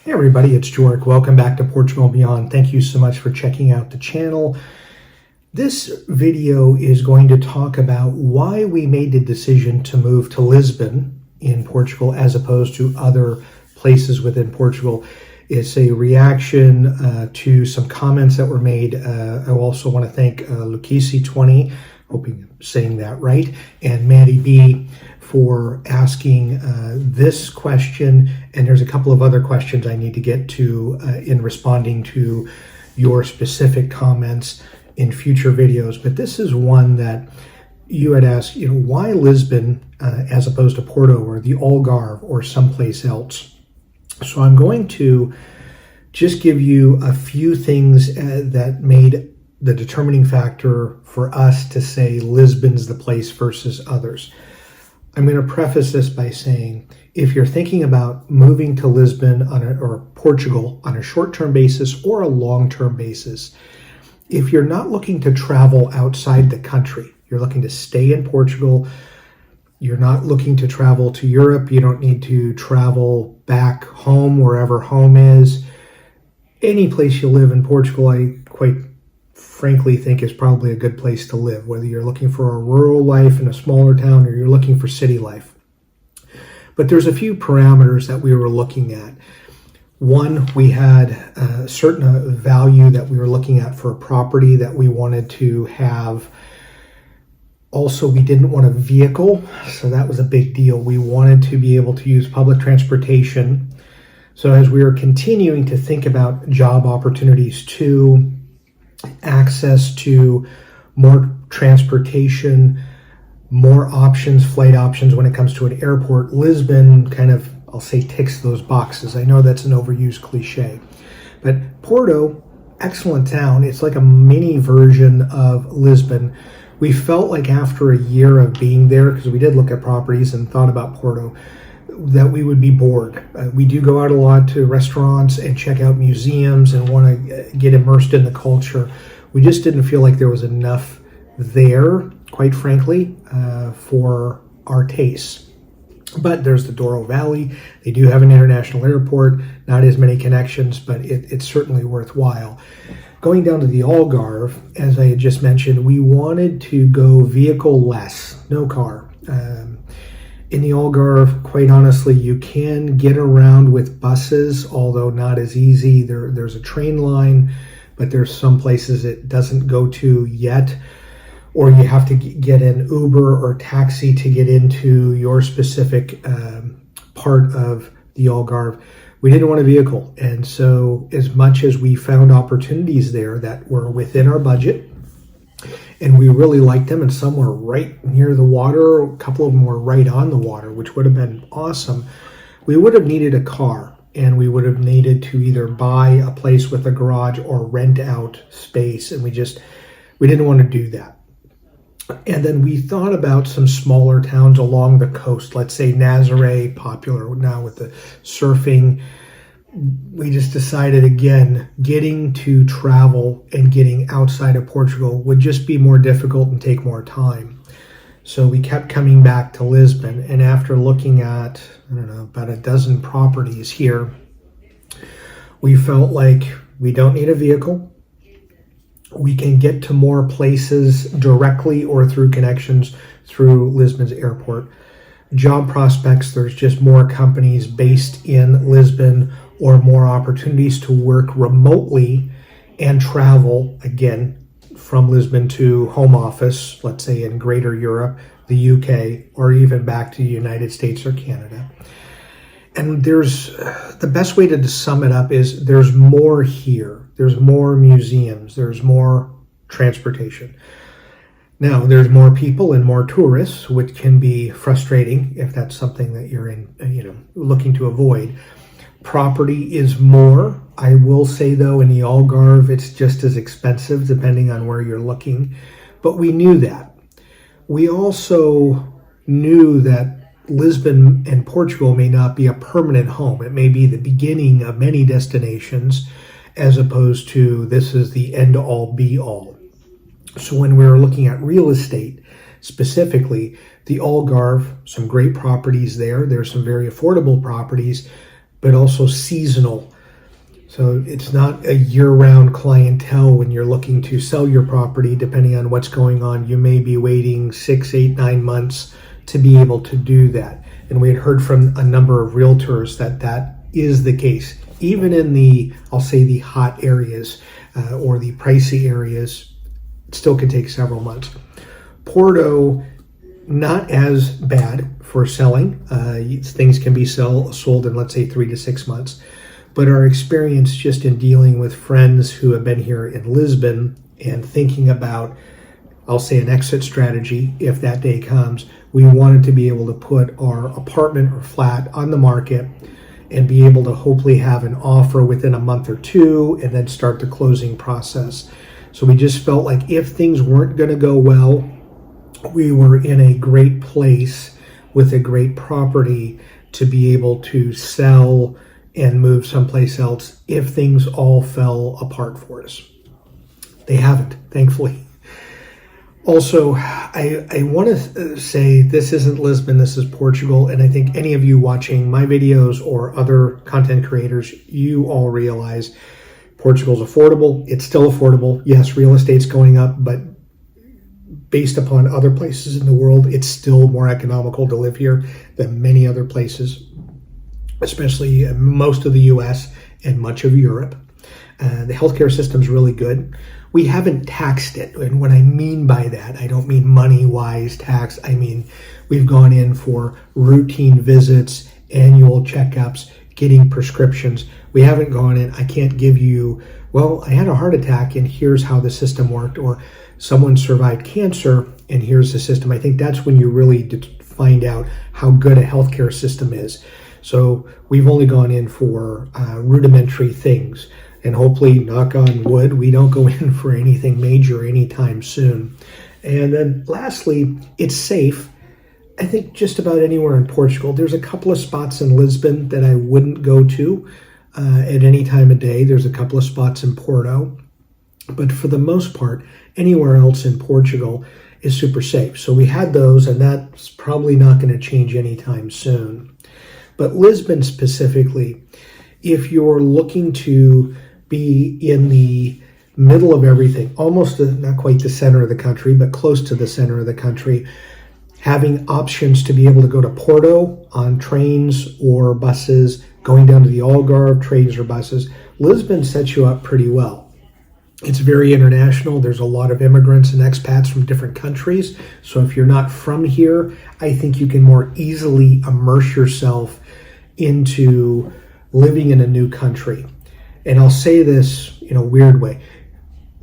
Hey everybody, it's Jork. Welcome back to Portugal and Beyond. Thank you so much for checking out the channel. This video is going to talk about why we made the decision to move to Lisbon in Portugal as opposed to other places within Portugal. It's a reaction to some comments that were made. I also want to thank Lucchesi20, hoping I'm saying that right, and Maddie B for asking this question, and there's a couple of other questions I need to get to in responding to your specific comments in future videos. But this is one that you had asked, why Lisbon as opposed to Porto or the Algarve or someplace else? So I'm going to just give you a few things that made the determining factor for us to say Lisbon's the place versus others. I'm going to preface this by saying, if you're thinking about moving to Lisbon or Portugal on a short-term basis or a long-term basis, if you're not looking to travel outside the country, you're looking to stay in Portugal, you're not looking to travel to Europe, you don't need to travel back home, wherever home is, any place you live in Portugal, I quite frankly think is probably a good place to live, whether you're looking for a rural life in a smaller town or you're looking for city life. But there's a few parameters that we were looking at. One, we had a certain value that we were looking at for a property that we wanted to have. Also, we didn't want a vehicle, so that was a big deal. We wanted to be able to use public transportation. So as we were continuing to think about job opportunities too, access to more transportation, more options, flight options when it comes to an airport, Lisbon kind of, I'll say, ticks those boxes. I know that's an overused cliche. But Porto, excellent town. It's like a mini version of Lisbon. We felt like after a year of being there, because we did look at properties and thought about Porto, that we would be bored. We do go out a lot to restaurants and check out museums and want to get immersed in the culture. We just didn't feel like there was enough there, quite frankly, for our tastes. But there's the Douro Valley. They do have an international airport, not as many connections, but it's certainly worthwhile. Going down to the Algarve, as I had just mentioned, we wanted to go vehicle-less, no car. In the Algarve, quite honestly, you can get around with buses, although not as easy. There's a train line, but there's some places it doesn't go to yet. Or you have to get an Uber or taxi to get into your specific part of the Algarve. We didn't want a vehicle. And so as much as we found opportunities there that were within our budget, and we really liked them, and some were right near the water, a couple of them were right on the water, which would have been awesome, we would have needed a car, and we would have needed to either buy a place with a garage or rent out space, and we didn't want to do that. And then we thought about some smaller towns along the coast, let's say Nazaré, popular now with the surfing. We just decided, again, getting to travel and getting outside of Portugal would just be more difficult and take more time. So we kept coming back to Lisbon, and after looking at, about a dozen properties here, we felt like we don't need a vehicle. We can get to more places directly or through connections through Lisbon's airport. Job prospects, there's just more companies based in Lisbon or more opportunities to work remotely and travel, again, from Lisbon to home office, let's say in Greater Europe, the UK, or even back to the United States or Canada. And the best way to sum it up is there's more here. There's more museums. There's more transportation. Now, there's more people and more tourists, which can be frustrating if that's something that you're looking to avoid. Property is more. I will say, though, in the Algarve, it's just as expensive depending on where you're looking. But we knew that. We also knew that Lisbon and Portugal may not be a permanent home. It may be the beginning of many destinations, as opposed to this is the end-all, be-all. So when we were looking at real estate, specifically the Algarve, some great properties there. There's some very affordable properties, but also seasonal. So it's not a year-round clientele when you're looking to sell your property. Depending on what's going on, you may be waiting 6, 8, 9 months to be able to do that. And we had heard from a number of realtors that that is the case. Even in the, I'll say, the hot areas or the pricey areas, it still can take several months. Porto, not as bad for selling. Things can be sold in, let's say, 3 to 6 months. But our experience just in dealing with friends who have been here in Lisbon and thinking about, I'll say, an exit strategy, if that day comes, we wanted to be able to put our apartment or flat on the market and be able to hopefully have an offer within a month or two and then start the closing process. So we just felt like if things weren't going to go well, we were in a great place with a great property to be able to sell and move someplace else if things all fell apart for us. They haven't, thankfully. Also, I want to say this isn't Lisbon, this is Portugal, and I think any of you watching my videos or other content creators, you all realize Portugal's affordable. It's still affordable. Yes, real estate's going up, but based upon other places in the world, it's still more economical to live here than many other places, especially most of the US and much of Europe. The healthcare system's really good. We haven't taxed it. And what I mean by that, I don't mean money-wise tax. I mean, we've gone in for routine visits, annual checkups, getting prescriptions. We haven't gone in, I can't give you, well, I had a heart attack and here's how the system worked, or someone survived cancer and here's the system. I think that's when you really find out how good a healthcare system is. So we've only gone in for rudimentary things, and hopefully, knock on wood, we don't go in for anything major anytime soon. And then lastly, it's safe. I think just about anywhere in Portugal. There's a couple of spots in Lisbon that I wouldn't go to at any time of day. There's a couple of spots in Porto. But for the most part, anywhere else in Portugal is super safe. So we had those, and that's probably not going to change anytime soon. But Lisbon specifically, if you're looking to be in the middle of everything, almost not quite the center of the country, but close to the center of the country, having options to be able to go to Porto on trains or buses, going down to the Algarve, trains or buses, Lisbon sets you up pretty well. It's very international. There's a lot of immigrants and expats from different countries. So if you're not from here, I think you can more easily immerse yourself into living in a new country. And I'll say this in a weird way.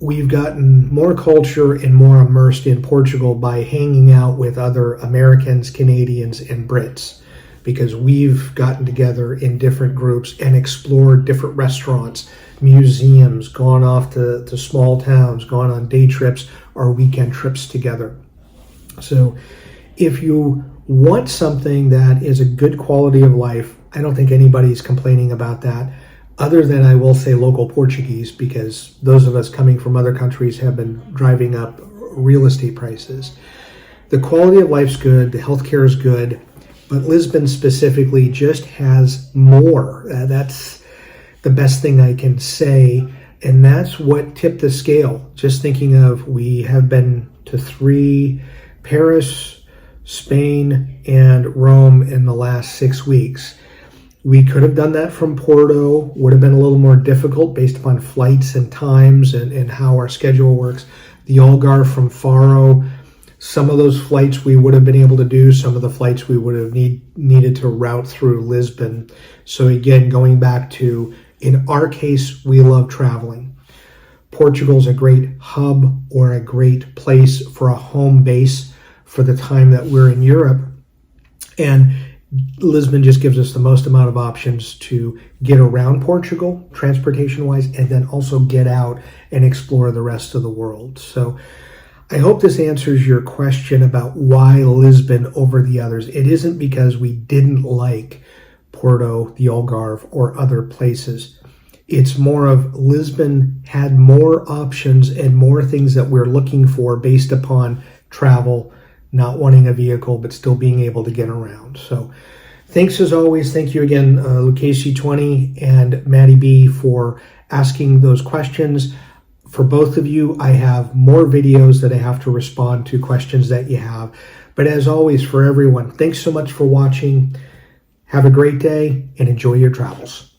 We've gotten more culture and more immersed in Portugal by hanging out with other Americans, Canadians, and Brits, because we've gotten together in different groups and explored different restaurants, museums, gone off to small towns, gone on day trips or weekend trips together. So if you want something that is a good quality of life, I don't think anybody's complaining about that, other than, I will say, local Portuguese, because those of us coming from other countries have been driving up real estate prices. The quality of life's good, the healthcare is good, but Lisbon specifically just has more. That's the best thing I can say, and that's what tipped the scale. Just thinking of, we have been to 3, Paris, Spain, and Rome in the last 6 weeks. We could have done that from Porto, would have been a little more difficult based upon flights and times and how our schedule works. The Algarve from Faro, some of those flights we would have been able to do, some of the flights we would have needed to route through Lisbon. So again, going back to, in our case, we love traveling. Portugal's a great hub or a great place for a home base for the time that we're in Europe. And Lisbon just gives us the most amount of options to get around Portugal, transportation-wise, and then also get out and explore the rest of the world. So I hope this answers your question about why Lisbon over the others. It isn't because we didn't like Porto, the Algarve, or other places. It's more of Lisbon had more options and more things that we're looking for based upon travel, not wanting a vehicle, but still being able to get around. So Thanks as always. Thank you again, Lucchese20 and Maddie B, for asking those questions. For both of you, I have more videos that I have to respond to questions that you have. But as always, for everyone, thanks so much for watching. Have a great day and enjoy your travels.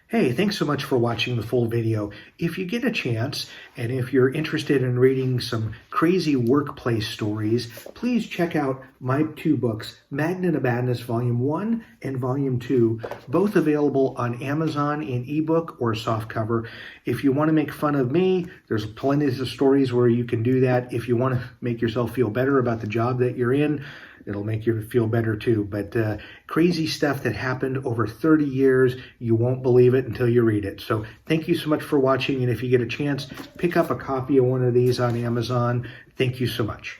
Hey, thanks so much for watching the full video. If you get a chance, and if you're interested in reading some crazy workplace stories, please check out my two books, Magnet of Madness Volume 1 and Volume 2, both available on Amazon in ebook or softcover. If you want to make fun of me, there's plenty of stories where you can do that. If you want to make yourself feel better about the job that you're in, it'll make you feel better too. But crazy stuff that happened over 30 years, you won't believe it until you read it. So thank you so much for watching. And if you get a chance, pick up a copy of one of these on Amazon. Thank you so much.